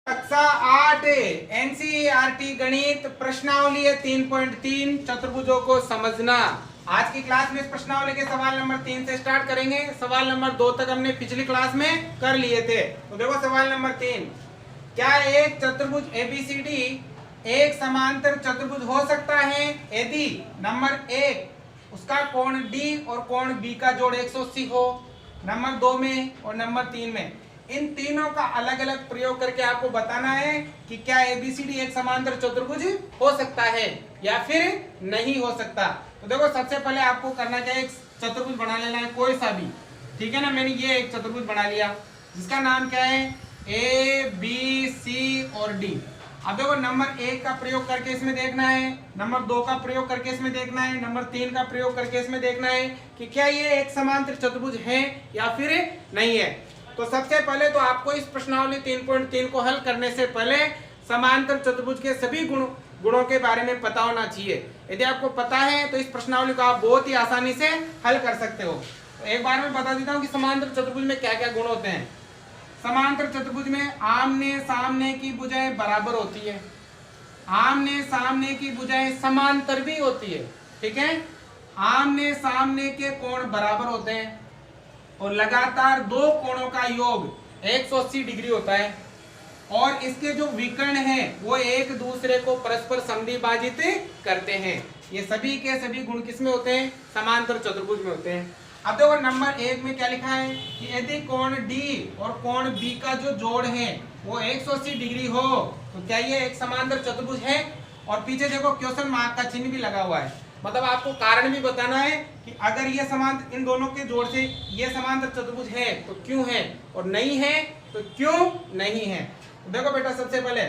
कक्षा 8 एनसीईआरटी गणित प्रश्नावली 3.3 चतुर्भुजों को समझना। आज की क्लास में इस प्रश्नावली के सवाल नंबर 3 से स्टार्ट करेंगे। सवाल नंबर 2 तक हमने पिछली क्लास में कर लिए थे। तो देखो सवाल नंबर 3, क्या एक चतुर्भुज एबीसीडी एक समांतर चतुर्भुज हो सकता है यदि नंबर 1 उसका कोण डी और कोण बी का जोड़ 180 हो, नंबर 2 में और नंबर 3 में। इन तीनों का अलग अलग प्रयोग करके आपको बताना है कि क्या एबीसीडी एक समांतर चतुर्भुज हो सकता है या फिर नहीं हो सकता। तो देखो सबसे पहले आपको करना क्या है, एक चतुर्भुज बना लेना है कोई सा भी, ठीक है ना। मैंने ये एक चतुर्भुज बना लिया जिसका नाम क्या है, ए बी सी और डी। अब देखो नंबर 1 का प्रयोग करके इसमें देखना है, नंबर 2 का प्रयोग करके इसमें देखना है, नंबर 3 का प्रयोग करके इसमें देखना है कि क्या ये एक समांतर चतुर्भुज है या फिर नहीं है। तो सबसे पहले तो आपको इस प्रश्नावली 3.3 को हल करने से पहले समांतर चतुर्भुज के सभी गुणों के बारे में पता होना चाहिए। यदि आपको पता है तो इस प्रश्नावली को आप बहुत ही आसानी से हल कर सकते हो। तो एक बार मैं बता देता हूँ कि समांतर चतुर्भुज में क्या क्या गुण होते हैं। समांतर चतुर्भुज में आमने सामने की भुजाएं बराबर होती है, आमने सामने की भुजाएं समांतर भी होती है, ठीक है। आमने सामने के कोण बराबर होते हैं और लगातार दो कोणों का योग 180 डिग्री होता है और इसके जो विकर्ण हैं वो एक दूसरे को परस्पर समद्विभाजित करते हैं। ये सभी के सभी गुण किसमें होते हैं, समांतर चतुर्भुज में होते हैं। अब देखो नंबर 1 में क्या लिखा है कि यदि कोण डी और कोण बी का जो जोड़ है वो 180 डिग्री हो तो क्या ये एक समांतर चतुर्भुज है। और पीछे देखो क्वेश्चन मार्क का चिन्ह भी लगा हुआ है, मतलब आपको कारण भी बताना है कि अगर ये समांतर इन दोनों के जोड़ से ये समांतर चतुर्भुज है तो क्यों है और नहीं है तो क्यों नहीं है। तो देखो बेटा सबसे पहले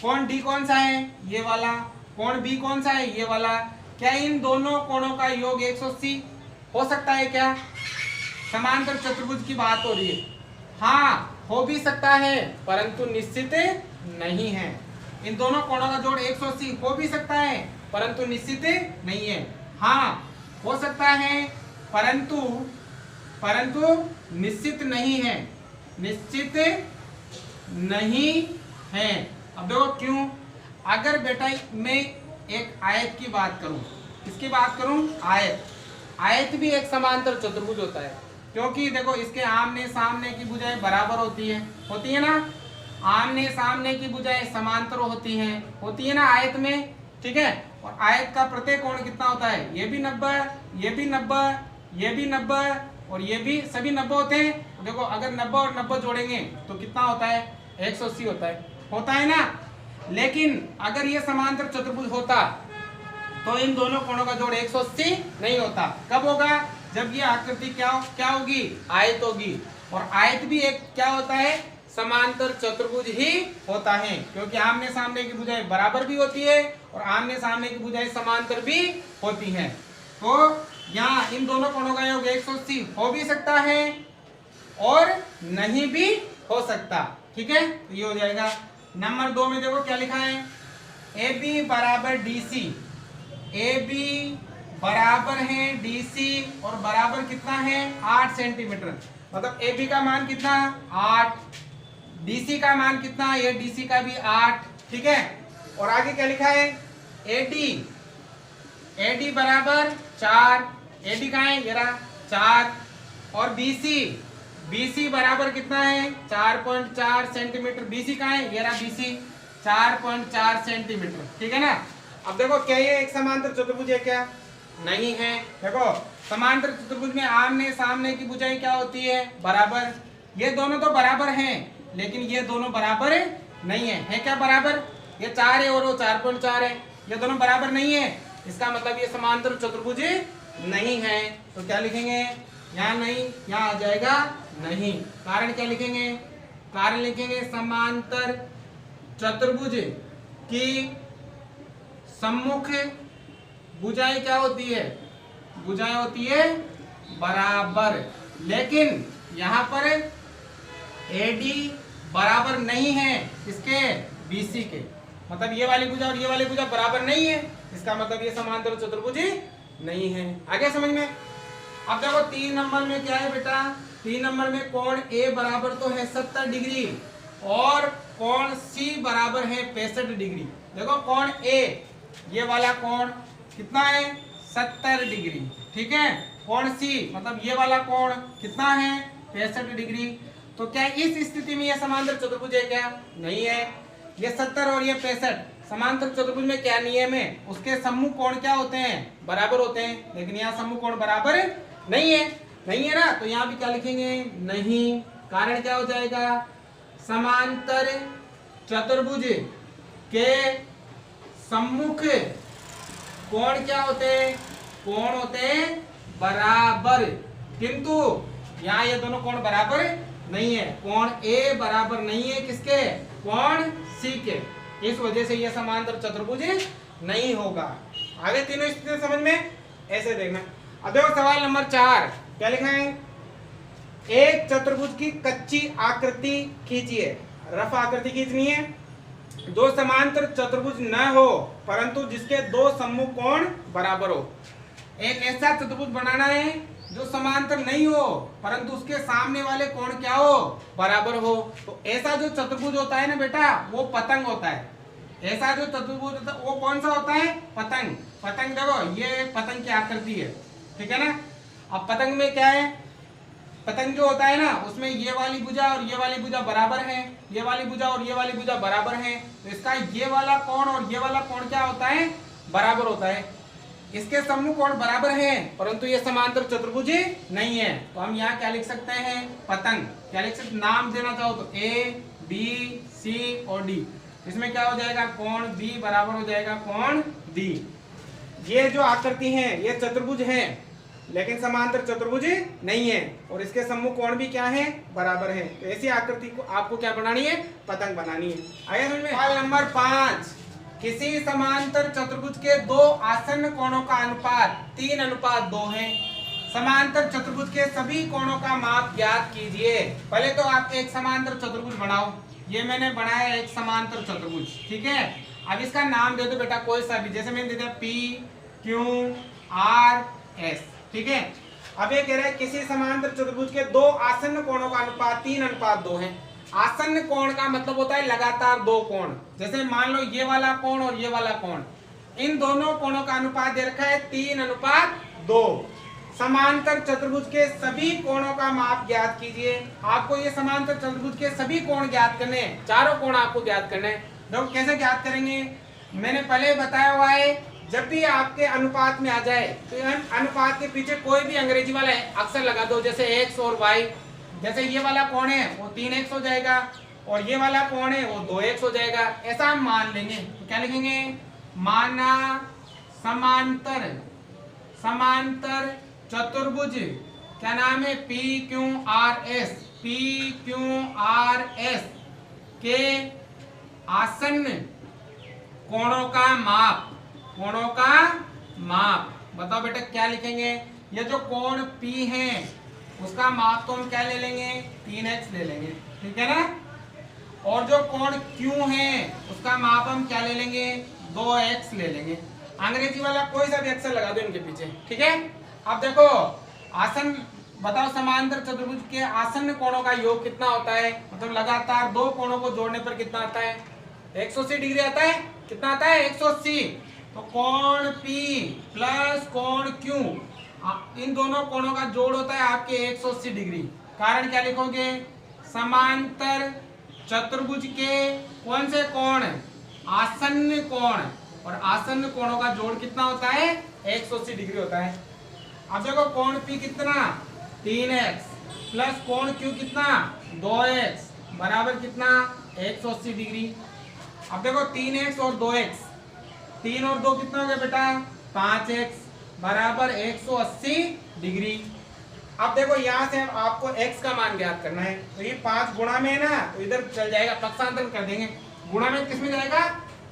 कोण डी कौन सा है, ये वाला, कोण बी कौन सा है, ये वाला। क्या इन दोनों कोणों का योग 180 हो सकता है क्या, समांतर चतुर्भुज की बात हो रही है। हाँ हो भी सकता है परंतु निश्चित नहीं है। इन दोनों कोणों का जोड़ 180 हो भी सकता है परंतु निश्चित नहीं है। हाँ हो सकता है परंतु निश्चित नहीं है, निश्चित नहीं है। अब देखो क्यों। अगर बेटा मैं एक आयत की बात करूं, किसकी बात करूं, आयत, आयत भी एक समांतर चतुर्भुज होता है क्योंकि देखो इसके आमने सामने की भुजाएं बराबर होती है ना। आमने सामने की भुजाएं समांतर होती है ना आयत में, ठीक है। और आयत का प्रत्येक कोण कितना होता है, ये भी 90, ये भी 90, ये भी 90 और ये भी सभी 90 होते हैं। तो देखो अगर 90 और 90 जोड़ेंगे तो कितना होता है, 180 होता है ना। लेकिन अगर ये समांतर चतुर्भुज होता तो इन दोनों कोणों का जोड़ 180 नहीं होता। कब होगा, जब ये आकृति क्या होगी, आयत होगी। और आयत भी एक क्या होता है, समांतर चतुर्भुज ही होता है क्योंकि आमने सामने की भुजाएं बराबर भी होती है और आमने सामने की भुजाएं समांतर भी होती हैं। तो यहाँ इन दोनों कोणों का योग 180 हो भी सकता है और नहीं भी हो सकता, ठीक है। तो ये हो जाएगा। नंबर 2 में देखो क्या लिखा है, ए बी बराबर डी सी, ए बी बराबर है डी सी और बराबर कितना है, 8 सेंटीमीटर। मतलब ए बी का मान कितना, 8, डीसी का मान कितना, ये डीसी का भी 8, ठीक है। और आगे क्या लिखा है, एडी बराबर 4, एडी कहाँ है, ये रहा 4। और बीसी बराबर कितना है, 4.4 सेंटीमीटर। बीसी कहाँ है, ये रहा बीसी, 4.4 सेंटीमीटर, ठीक है ना। अब देखो क्या ये एक समांतर चतुर्भुज है, क्या नहीं है। देखो समांतर चतुर्भुज में आमने सामने की भुजाएं क्या होती है, बराबर। ये दोनों तो बराबर हैं लेकिन ये दोनों बराबर नहीं है क्या बराबर, ये 4 है और वो 4.4 है, ये दोनों बराबर नहीं है। इसका मतलब ये समांतर चतुर्भुज नहीं है। तो क्या लिखेंगे, यहाँ नहीं, यहाँ आ जाएगा नहीं। कारण क्या लिखेंगे, कारण लिखेंगे समांतर चतुर्भुज की सम्मुख भुजाएं क्या होती है, भुजाएं होती है बराबर। लेकिन यहाँ पर एडी बराबर नहीं है किसके, बीसी के, मतलब ये वाली भुजा और ये वाली भुजा बराबर नहीं है, इसका मतलब ये समांतर चतुर्भुज नहीं है। आगे समझ में। अब देखो 3 नंबर में क्या है बेटा, 3 नंबर में कोण ए बराबर तो है 70 डिग्री और कोण सी बराबर है 65 डिग्री। देखो कोण ए, ये वाला कोण कितना है 70 डिग्री, ठीक है। कोण सी मतलब ये वाला कोण कितना है 65 डिग्री। तो क्या इस स्थिति में यह समांतर चतुर्भुज है क्या? नहीं है। ये 70 और ये 65 समांतर चतुर्भुज में क्या नियम है? उसके सम्मुख कोण क्या होते हैं? बराबर होते हैं। लेकिन यहाँ सम्मुख कोण बराबर नहीं है, नहीं है ना, तो यहाँ भी क्या लिखेंगे? नहीं। कारण क्या हो जाएगा? समांतर चतुर्भुज के सम्मुख कोण क्या होते हैं? कोण होते हैं बराबर, किंतु यहाँ ये दोनों कोण बराबर नहीं है। कोण ए बराबर नहीं है किसके? कोण सी के। इस वजह से यह समांतर चतुर्भुज नहीं होगा। आगे तीनों स्थिति समझ में ऐसे देखना। अब देखो सवाल नंबर 4 क्या लिखा है? एक चतुर्भुज की कच्ची आकृति खींचिए। रफ आकृति खींचनी है। दो समांतर चतुर्भुज न हो परंतु जिसके दो सम्मुख कोण बराबर हो। एक ऐसा चतुर्भुज बनाना है जो समांतर नहीं हो परंतु उसके सामने वाले कोण क्या हो? बराबर हो। तो ऐसा जो चतुर्भुज होता है ना बेटा, वो पतंग होता है। ऐसा जो चतुर्भुज होता है वो कौन सा होता है? पतंग। पतंग देखो ये पतंग की आकृति है, ठीक है ना। अब पतंग में क्या है? पतंग जो होता है ना उसमें ये वाली भुजा और ये वाली भुजा बराबर है, ये वाली भुजा और ये वाली भुजा बराबर है। तो इसका ये वाला कोण और ये वाला कोण क्या होता है? बराबर होता है। इसके सम्मुख कोण बराबर है परंतु ये समांतर चतुर्भुज नहीं है। तो हम यहाँ क्या लिख सकते हैं? पतंग। क्या लिख सकते? नाम देना चाहो तो ए बी सी और डी। इसमें क्या हो जाएगा? कोण बी बराबर हो जाएगा कोण डी। ये जो आकृति है ये चतुर्भुज है लेकिन समांतर चतुर्भुज नहीं है और इसके सम्मुख कोण भी क्या है? बराबर है। तो ऐसी आकृति को आपको क्या बनानी है? पतंग बनानी है। आगे समझ में। सवाल नंबर 5, किसी समांतर चतुर्भुज के दो आसन्न कोणों का अनुपात 3:2 है। समांतर चतुर्भुज के सभी कोणों का माप ज्ञात कीजिए। पहले तो आप एक समांतर चतुर्भुज बनाओ। ये मैंने बनाया एक समांतर चतुर्भुज, ठीक है। अब इसका नाम दे दो बेटा कोई सा भी, जैसे मैंने दे दिया P Q R S, ठीक है। अब ये कह रहा है किसी समांतर चतुर्भुज के दो आसन्न कोणों का अनुपात 3:2 है। आसन्न कोण का मतलब होता है लगातार दो कोण। जैसे मान लो ये वाला कोण और ये वाला कोण, इन दोनों कोणों का अनुपात दे रखा है 3:2। समांतर चतुर्भुज के सभी कोणों का माप ज्ञात कीजिए। आपको ये समांतर चतुर्भुज के सभी कोण ज्ञात करने हैं, चारों कोण आपको ज्ञात करने हैं। देखो कैसे ज्ञात करेंगे, मैंने पहले बताया हुआ है। जब भी आपके अनुपात में आ जाए तो अनुपात के पीछे कोई भी अंग्रेजी वाला अक्षर लगा दो, जैसे x और y। जैसे ये वाला कोण है वो 3x हो जाएगा और ये वाला कोण है वो 2x हो जाएगा। ऐसा हम मान लेंगे। तो क्या लिखेंगे? माना समांतर समांतर चतुर्भुज क्या नाम है? PQRS। PQRS के आसन्न कोणों का माप, कोणों का माप बताओ बेटा क्या लिखेंगे? ये जो कोण P है उसका माप तो हम क्या ले लेंगे? 3x ले लेंगे, ठीक है ना। और जो कोण Q है उसका माप हम क्या ले लेंगे? 2x ले लेंगे। अंग्रेजी वाला कोई सा भी अक्षर लगा दो इनके पीछे, ठीक है। अब देखो आसन बताओ, समांतर चतुर्भुज के आसन्न कोणों का योग कितना होता है? मतलब लगातार दो कोणों को जोड़ने पर कितना आता है? 180 डिग्री आता है। कितना आता है? 180। तो कोण P प्लस कोण Q, इन दोनों कोणों का जोड़ होता है आपके 180 डिग्री। कारण क्या लिखोगे? समांतर चतुर्भुज के कौन से कोण? आसन्न कोण। और आसन्न कोणों का जोड़ कितना होता है? 180 डिग्री होता है। अब देखो कोण P कितना? 3x प्लस कोण Q कितना? 2x बराबर कितना? 180 डिग्री। अब देखो 3x और 2x, 3 और 2 कितना हो गया बेटा? 5x बराबर 180 डिग्री। अब देखो यहाँ से आपको x का मान ज्ञात करना है। तो ये 5 गुणा में है ना, तो इधर चल जाएगा, पक्षांतर कर देंगे। गुणा में किस में जाएगा?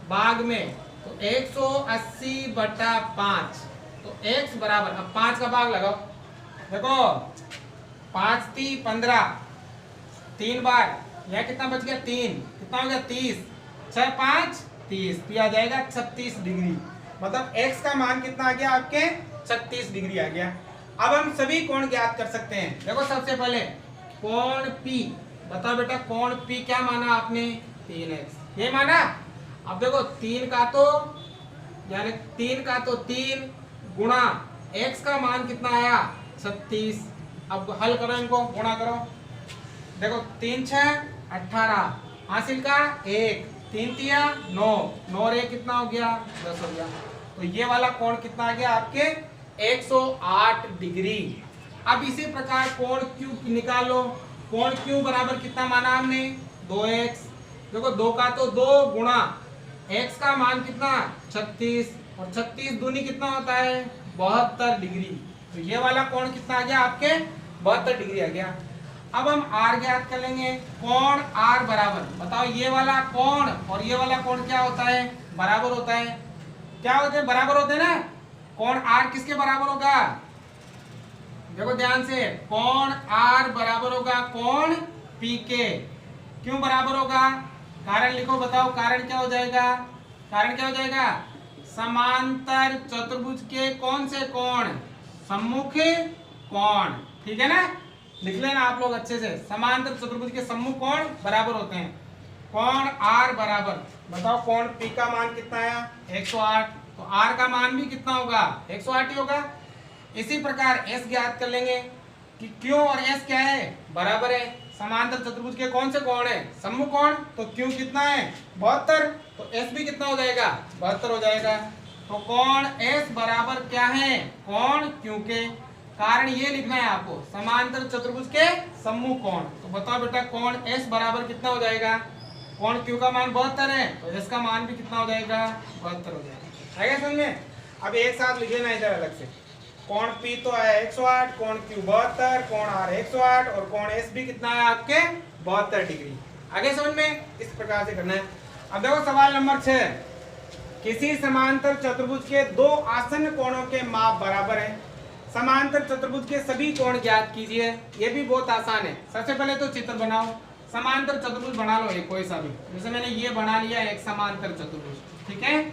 भाग में। तो 180/5। तो x बराबर, अब 5 का भाग लगाओ। देखो 5 3 15, 3 बार, यह कितना बच गया? 3। कितना हो गया? 30। 6 5 30, तो आ जाएगा 36 डिग्री। मतलब x का मान कितना आ गया आपके? 36 डिग्री आ गया। अब हम सभी कोण ज्ञात कर सकते हैं। देखो सबसे पहले कोण P बताओ बेटा, कोण P क्या माना आपने? 3x ये माना। अब देखो 3 का तो यानी 3 का तो 3 गुणा x का मान कितना आया 36। अब हल करो, इनको गुणा करो। देखो 3 6 18 हासिल का 1 3 तिया 9 9 और 1 कितना हो गया 10 हो गया। तो ये वाला कोण कितना आ गया आपके 108 डिग्री। अब इसी प्रकार कोण Q निकालो। कोण Q बराबर कितना माना हमने 2x। देखो 2 का तो 2 गुणा x का मान कितना 36 और 36 दूनी कितना होता है 72 डिग्री। तो ये वाला कोण कितना आ गया आपके 72 डिग्री आ गया। अब हम R ज्ञात कर लेंगे। कोण R बराबर, बताओ ये वाला कोण और ये वाला कोण क्या होता है बराबर होता है। क्या होते हैं बराबर होते हैं ना। कोण R किसके बराबर होगा, देखो ध्यान से, कोण R बराबर होगा कोण P के। क्यों बराबर होगा, कारण लिखो, बताओ कारण क्या हो जाएगा। कारण क्या हो जाएगा, समांतर चतुर्भुज के कौन से कोण, सम्मुख कोण। ठीक है ना, लिख लेना आप लोग अच्छे से, समांतर चतुर्भुज के सम्मुख कोण बराबर होते हैं। कोण R बराबर, बताओ कोण P का मान कितना आया 108, तो R का मान भी कितना होगा 108 ही होगा। इसी प्रकार S ज्ञात कर लेंगे कि Q और S क्या है बराबर है। समांतर चतुर्भुज के कौन से कोण है सम्मुख कोण, तो Q कितना है 72, तो S भी कितना हो जाएगा 72 हो जाएगा। तो कोण S बराबर क्या है कोण Q के। कारण ये लिखना है आपको, समांतर चतुर्भुज के सम्मुख कोण। तो बताओ बेटा कोण S बराबर कितना हो जाएगा, कोण Q का मान 72 है तो S का मान भी कितना हो जाएगा 72 हो जाएगा। आएगा समझ में। अब एक साथ लिख लेना इधर अलग से, कोण P तो आया 108, कोण Q 72, कोण R 108 और कोण S भी कितना है आपके 72 डिग्री। आगे समझ में, इस प्रकार से करना है। अब देखो सवाल नंबर 6, किसी समांतर चतुर्भुज के दो आसन्न कोणों के माप बराबर है, समांतर चतुर्भुज के सभी कोण ज्ञात कीजिए। ये भी बहुत आसान है। सबसे पहले तो चित्र बनाओ, समांतर चतुर्भुज बना लो एक कोई सा भी, जैसे मैंने ये बना लिया एक समांतर चतुर्भुज, ठीक है,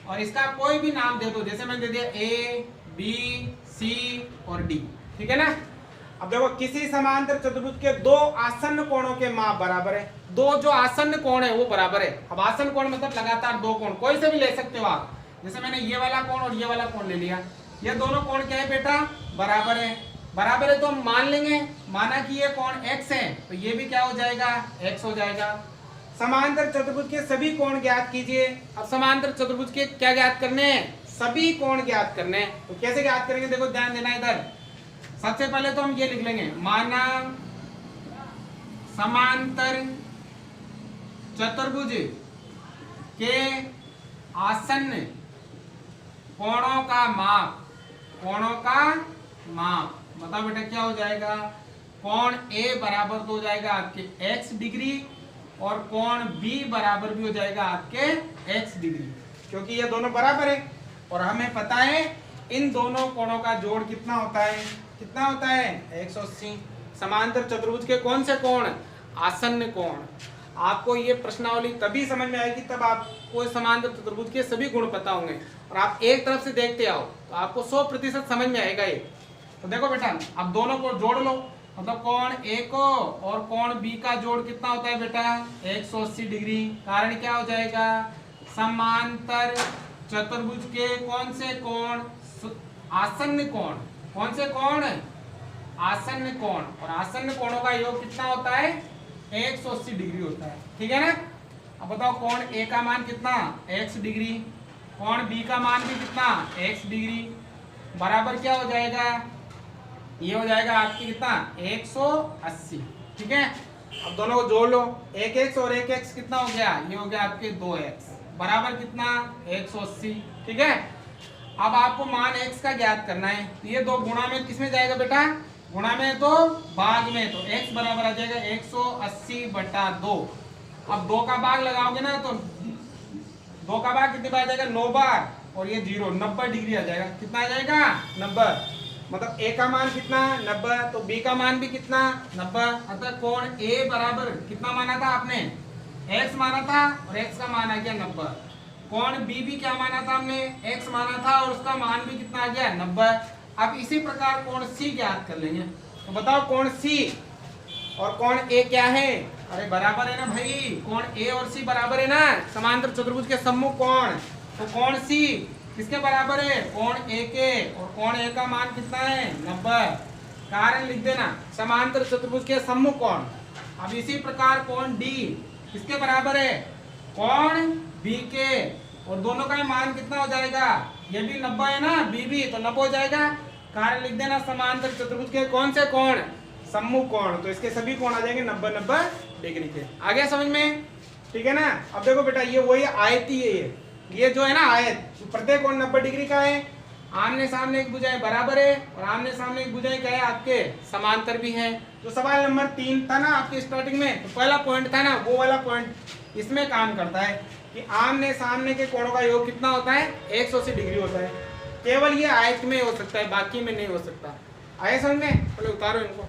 और इसका कोई भी नाम दे दो, जैसे मैंने दे दिया A B C और D, ठीक है ना। अब देखो किसी समांतर चतुर्भुज के दो आसन्न कोणों के माप बराबर है। दो जो आसन्न कोण है वो बराबर है। अब आसन्न कोण मतलब लगातार दो कोण, कोई से भी ले सकते हो आप, जैसे मैंने ये वाला कोण और ये वाला कोण ले लिया। ये दोनों कोण क्या है बेटा बराबर है। बराबर है तो हम मान लेंगे, माना कि ये कोण x है तो ये भी क्या हो जाएगा x हो जाएगा। समांतर चतुर्भुज के सभी कोण ज्ञात कीजिए। अब समांतर चतुर्भुज के क्या ज्ञात करने हैं, सभी कोण ज्ञात करने हैं। तो कैसे ज्ञात करेंगे, देखो ध्यान देना इधर। सबसे पहले तो हम ये लिख लेंगे, माना समांतर चतुर्भुज के आसन्न कोणों का माप, कोणों का माप, बताओ बेटा क्या हो जाएगा, कोण A बराबर तो हो जाएगा आपके x डिग्री और कोण B बराबर भी हो जाएगा आपके x डिग्री, क्योंकि ये दोनों बराबर है और हमें पता है इन दोनों कोणों का जोड़ कितना होता है, कितना होता है 180। समांतर चतुर्भुज के कौन से कोण, आसन्न कोण। आपको ये प्रश्नावली तभी समझ में आएगी तब आपको समांतर चतुर्भुज के सभी गुण पता होंगे और आप एक तरफ से देखते आओ तो आपको 100% समझ में आएगा ये। तो देखो बेटा अब दोनों को जोड़ लो, मतलब कोण A को और कोण B का जोड़ कितना होता है बेटा 180 डिग्री। कारण क्या हो जाएगा, समांतर चतुर्भुज के कौन से कोण, आसन्न कोण। कौन से कोण, आसन्न कोण, और आसन्न कोणों का योग कितना होता है 180 डिग्री होता है, ठीक है ना। अब बताओ कोण A का मान कितना x डिग्री, कोण B का मान भी कितना x डिग्री, बराबर क्या हो जाएगा, ये हो जाएगा आपकी कितना 180, ठीक है। अब दोनों को जोड़ लो, 1x और 1x कितना हो गया, ये हो गया आपके 2x, बराबर कितना 180, ठीक है। अब आपको मान x का ज्ञात करना है, तो ये दो गुणा में किसमें जाएगा बेटा, गुणा में तो भाग में, तो x बराबर आ जाएगा 180/2। अब 2 का भाग लगाओगे ना तो 2 का भाग कितनी बार आ जाएगा 9 बार, और ये 0 90 डिग्री आ जाएगा। कितना आ जाएगा 90, मतलब A का मान कितना 90, तो B का मान भी कितना 90। अतः कोण A बराबर कितना माना था आपने x माना था और x का मान आ गया 90। कोण B भी क्या माना था हमने x माना था और उसका मान भी कितना आ गया 90। अब इसी प्रकार कोण C ज्ञात कर लेंगे। तो बताओ कोण C और कोण A क्या है, अरे बराबर है ना भाई, कोण ए और सी बराबर है ना, समांतर चतुर्भुज के सम्मुख कोण, तो कोण सी किसके बराबर है, कोण ए के, और कोण ए का मान कितना है 90। कारण लिख देना, समांतर चतुर्भुज के सम्मुख कोण। अब इसी प्रकार कोण डी किसके बराबर है, कोण बी के, और दोनों का मान कितना हो जाएगा, ये भी 90 है ना, बी भी, तो 90 हो जाएगा। कारण लिख देना, समांतर चतुर्भुज के कौन से कोण, सम्मुख कोण, तो इसके सभी कोण आ जाएंगे 90-90 डिग्री के। आ गया समझ में, ठीक है ना। अब देखो बेटा, ये वही आयत ही है, ये जो है ना आयत, तो प्रत्येक कोण 90 डिग्री का है। आमने सामने एक भुजाएं बराबर है, और आमने सामने एक भुजाएं क्या है आपके, समांतर भी है। तो सवाल नंबर 3 था ना आपके स्टार्टिंग में, तो पहला पॉइंट था ना, वो वाला पॉइंट इसमें काम करता है कि आमने सामने के कोणों का योग कितना होता है, 180 डिग्री होता है। केवल ये आयत में हो सकता है, बाकी में नहीं हो सकता। आए समझ में, पहले उतारो इनको।